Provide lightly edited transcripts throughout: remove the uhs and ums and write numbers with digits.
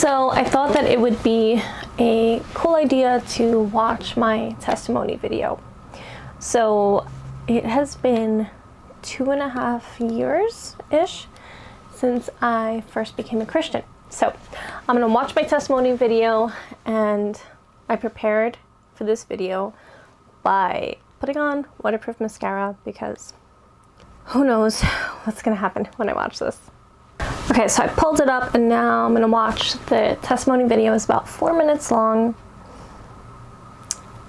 So I thought that it would be a cool idea to watch my testimony video. So it has been 2.5 years-ish since I first became a Christian. So I'm gonna watch my testimony video, and I prepared for this video by putting on waterproof mascara because who knows what's gonna happen when I watch this. Okay, so I pulled it up and now I'm gonna watch the testimony video. It's about 4 minutes long.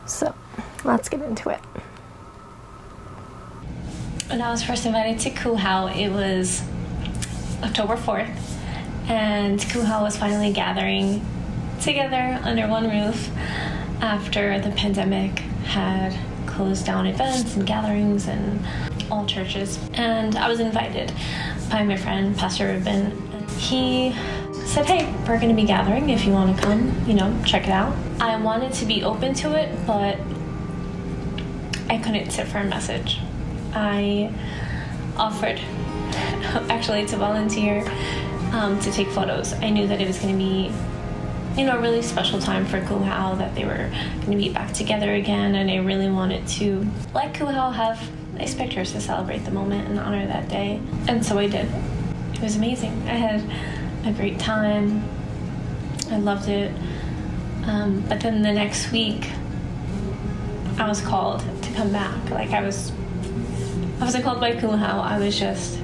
So let's get into it. When I was first invited to Kuhau, it was October 4th, and Kuhau was finally gathering together under one roof after the pandemic had closed down events and gatherings and all churches. And I was invited by my friend, Pastor Ruben. He said, hey, we're going to be gathering if you want to come, check it out. I wanted to be open to it, but I couldn't sit for a message. I offered actually to volunteer to take photos. I knew that it was going to be a really special time for Kuhau, that they were going to be back together again, and I really wanted to let Kuhau have nice pictures to celebrate the moment and honor that day. And so I did. It was amazing. I had a great time. I loved it. But then the next week, I was called to come back. I wasn't called by Kuhau. I was just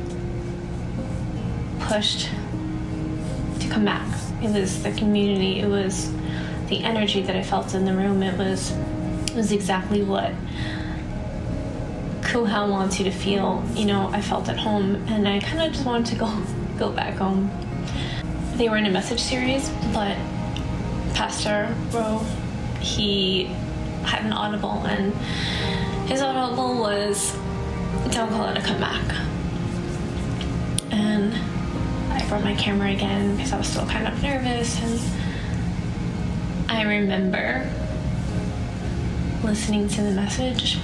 pushed to come back. It was the community. It was the energy that I felt in the room. It was exactly what Kuhau wants you to feel. I felt at home, and I kind of just wanted to go back home. They were in a message series, but Pastor Ro, he had an audible, and his audible was, don't call it a comeback. And I brought my camera again because I was still kind of nervous, and I remember listening to the message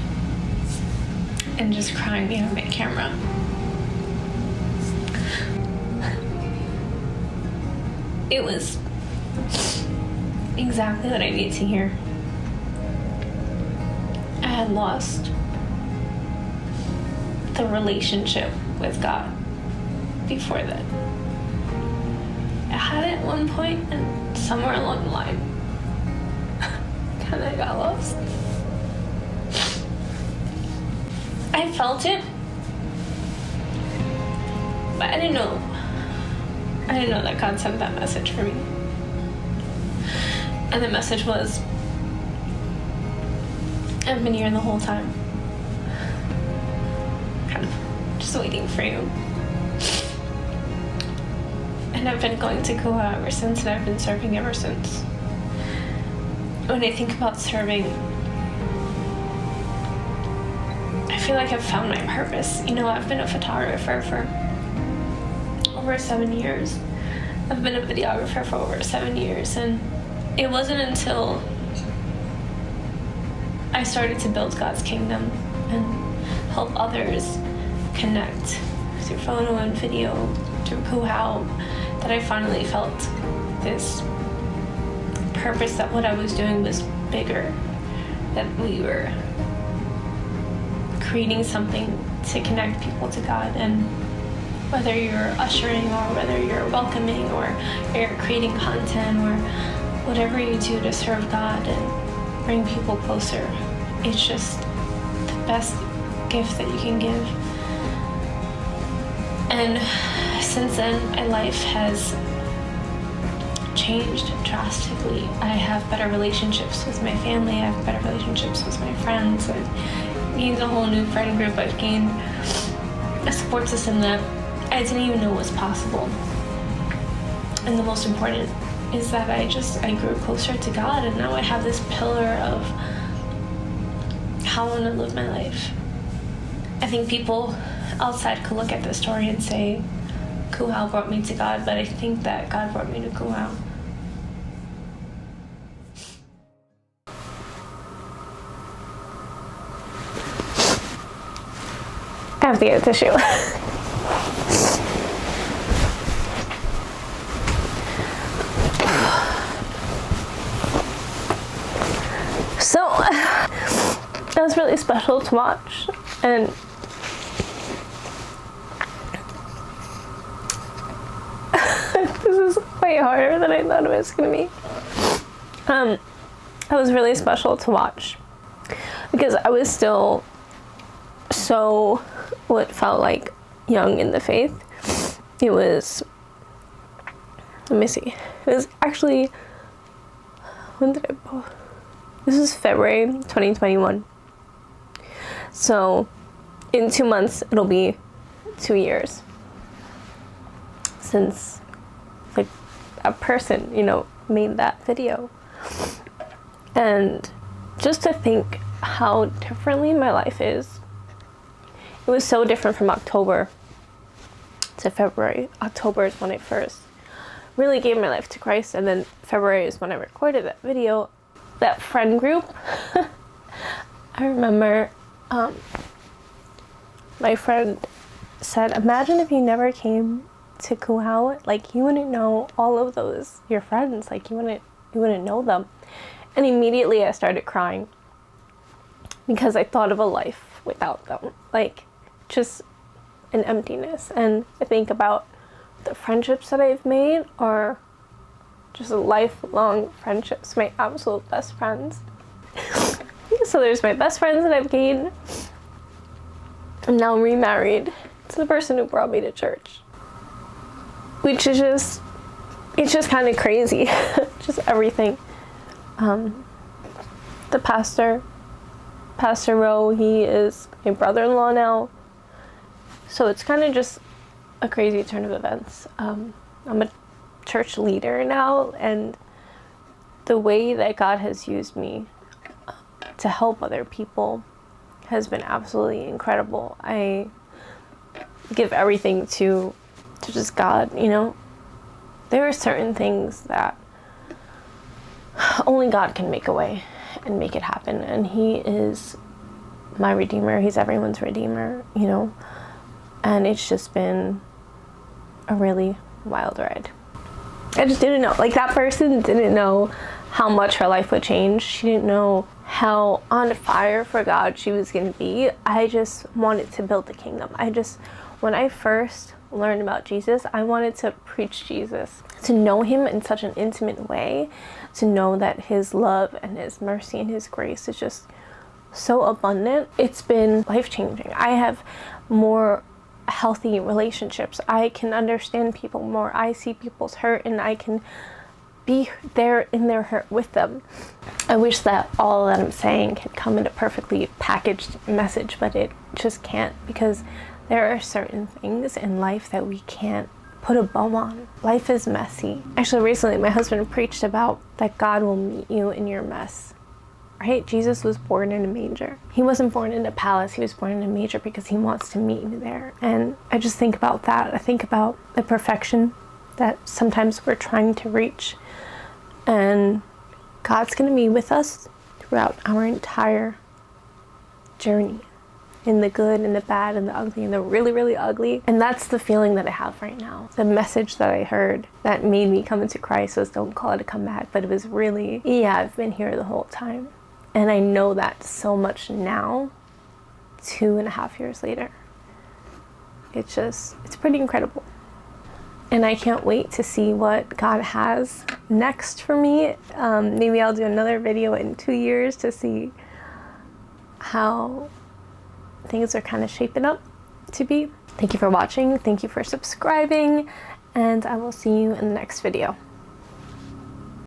and just crying behind my camera. It was exactly what I needed to hear. I had lost the relationship with God before that. I had it at one point, and somewhere along the line, kind of got lost. I felt it, but I didn't know that God sent that message for me. And the message was, I've been here the whole time, kind of just waiting for you. And I've been going to Kuhau ever since, and I've been serving ever since. When I think about serving, I feel like I've found my purpose. I've been a photographer for over 7 years. I've been a videographer for over 7 years, and it wasn't until I started to build God's kingdom and help others connect through photo and video, through Kuhau, that I finally felt this purpose, that what I was doing was bigger, that we were creating something to connect people to God. And whether you're ushering, or whether you're welcoming, or you're creating content, or whatever you do to serve God and bring people closer, it's just the best gift that you can give. And since then, my life has changed drastically. I have better relationships with my family. I have better relationships with my friends. I've gained a whole new friend group. I've gained a support system that I didn't even know was possible. And the most important is that I grew closer to God, and now I have this pillar of how I want to live my life. I think people outside could look at this story and say, Kuhau brought me to God, but I think that God brought me to Kuhau. I have to get a tissue. It was really special to watch, and this is way harder than I thought it was gonna be. It was really special to watch because I was still so what felt like young in the faith. It was, let me see, it was actually, when did I, this is February 2021. So in 2 months, it'll be 2 years since like a person, you know, made that video. And just to think how differently my life is, it was so different from October to February. October is when I first really gave my life to Christ, and then February is when I recorded that video. That friend group, I remember my friend said, imagine if you never came to Kuhau, like you wouldn't know all of those, your friends, like you wouldn't know them. And immediately I started crying because I thought of a life without them, like just an emptiness. And I think about the friendships that I've made are just lifelong friendships, my absolute best friends. So there's my best friends that I've gained. I'm now remarried to the person who brought me to church, which is just, it's just kind of crazy, just everything. The Pastor Rowe, he is my brother-in-law now. So it's kind of just a crazy turn of events. I'm a church leader now, and the way that God has used me to help other people has been absolutely incredible. I give everything to just God, you know. There are certain things that only God can make a way and make it happen, and he is my redeemer. He's everyone's redeemer, you know. And it's just been a really wild ride. I just didn't know, like that person didn't know how much her life would change. She didn't know how on fire for God she was going to be. I just wanted to build the kingdom. When I first learned about Jesus, I wanted to preach Jesus, to know him in such an intimate way, to know that his love and his mercy and his grace is just so abundant. It's been life-changing. I have more healthy relationships. I can understand people more. I see people's hurt and I can be there in their hurt with them. I wish that all that I'm saying could come in a perfectly packaged message, but it just can't, because there are certain things in life that we can't put a bow on. Life is messy. Actually, recently my husband preached about that God will meet you in your mess. Right? Jesus was born in a manger. He wasn't born in a palace. He was born in a manger because he wants to meet you there. And I just think about that. I think about the perfection that sometimes we're trying to reach. And God's going to be with us throughout our entire journey, in the good and the bad and the ugly and the really, really ugly. And that's the feeling that I have right now. The message that I heard that made me come into Christ was, don't call it a comeback, but it was really, yeah, I've been here the whole time. And I know that so much now, 2.5 years later. It's pretty incredible. And I can't wait to see what God has next for me. Maybe I'll do another video in 2 years to see how things are kind of shaping up to be. Thank you for watching. Thank you for subscribing. And I will see you in the next video.